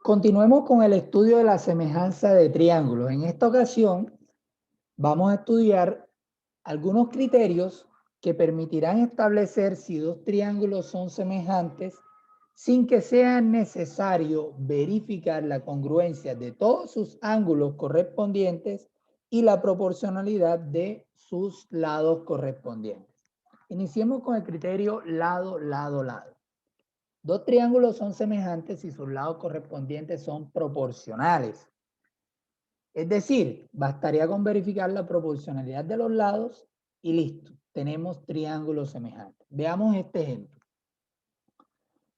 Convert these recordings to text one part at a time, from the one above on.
Continuemos con el estudio de la semejanza de triángulos. En esta ocasión vamos a estudiar algunos criterios que permitirán establecer si dos triángulos son semejantes sin que sea necesario verificar la congruencia de todos sus ángulos correspondientes y la proporcionalidad de sus lados correspondientes. Iniciemos con el criterio lado, lado, lado. Dos triángulos son semejantes si sus lados correspondientes son proporcionales. Es decir, bastaría con verificar la proporcionalidad de los lados y listo, tenemos triángulos semejantes. Veamos este ejemplo.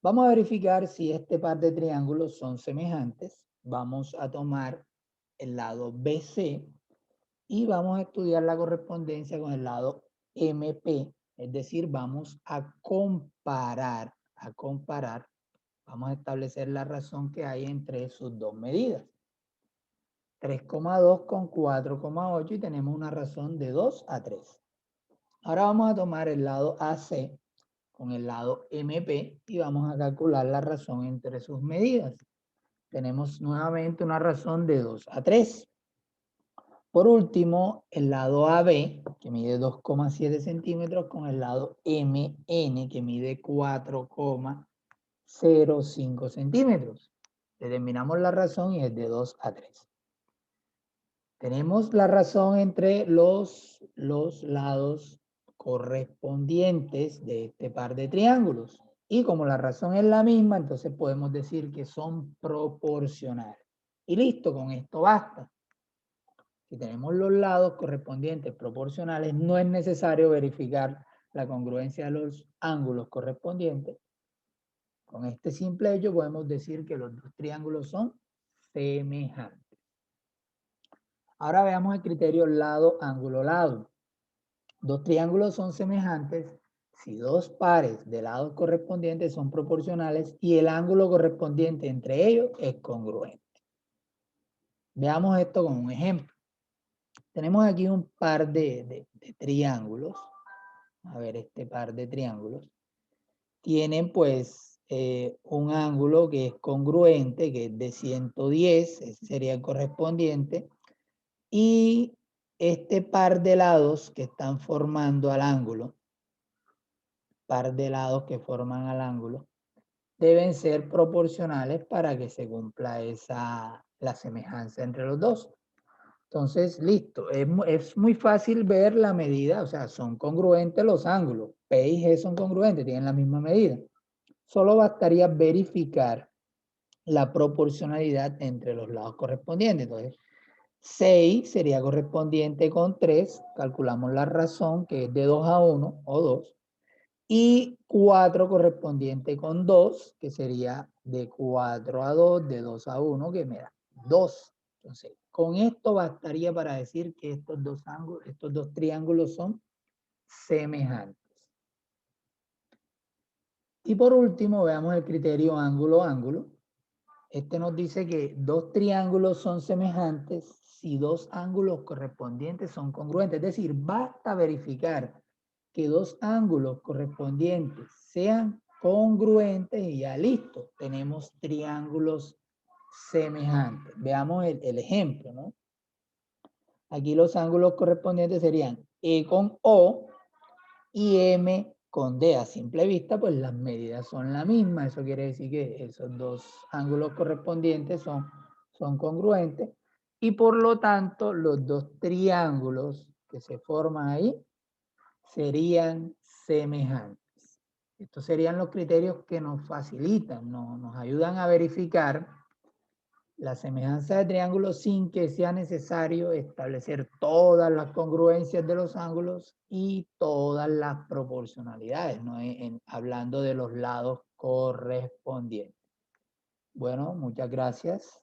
Vamos a verificar si este par de triángulos son semejantes. Vamos a tomar el lado BC y vamos a estudiar la correspondencia con el lado MP. Es decir, vamos a comparar. Vamos a establecer la razón que hay entre sus dos medidas. 3,2 con 4,8 y tenemos una razón de 2 a 3. Ahora vamos a tomar el lado AC con el lado MP y vamos a calcular la razón entre sus medidas. Tenemos nuevamente una razón de 2 a 3. Por último, el lado AB, que mide 2,7 centímetros, con el lado MN, que mide 4,05 centímetros. Determinamos la razón y es de 2 a 3. Tenemos la razón entre los lados correspondientes de este par de triángulos. Y como la razón es la misma, entonces podemos decir que son proporcionales. Y listo, con esto basta. Si tenemos los lados correspondientes proporcionales, no es necesario verificar la congruencia de los ángulos correspondientes. Con este simple hecho podemos decir que los dos triángulos son semejantes. Ahora veamos el criterio lado, ángulo, lado. Dos triángulos son semejantes si dos pares de lados correspondientes son proporcionales y el ángulo correspondiente entre ellos es congruente. Veamos esto con un ejemplo. Tenemos aquí un par de triángulos. A ver, este par de triángulos. Tienen pues un ángulo que es congruente, que es de 110, ese sería el correspondiente. Y este par de lados que están formando al ángulo, deben ser proporcionales para que se cumpla la semejanza entre los dos. Entonces, listo, es muy fácil ver la medida, o sea, son congruentes los ángulos. P y G son congruentes, tienen la misma medida. Solo bastaría verificar la proporcionalidad entre los lados correspondientes. Entonces, 6 sería correspondiente con 3, calculamos la razón que es de 2 a 1 o 2, y 4 correspondiente con 2, que sería de 4 a 2, de 2 a 1, que me da 2. Entonces, con esto bastaría para decir que estos dos triángulos son semejantes. Y por último, veamos el criterio ángulo-ángulo. Este nos dice que dos triángulos son semejantes si dos ángulos correspondientes son congruentes. Es decir, basta verificar que dos ángulos correspondientes sean congruentes y ya listo, tenemos triángulos semejantes. Veamos el ejemplo, ¿no? Aquí los ángulos correspondientes serían E con O y M con D. A simple vista, pues las medidas son la misma. Eso quiere decir que esos dos ángulos correspondientes son congruentes. Y por lo tanto, los dos triángulos que se forman ahí serían semejantes. Estos serían los criterios que nos facilitan, nos ayudan a verificar la semejanza de triángulos sin que sea necesario establecer todas las congruencias de los ángulos y todas las proporcionalidades, ¿no? Hablando de los lados correspondientes. Bueno, muchas gracias.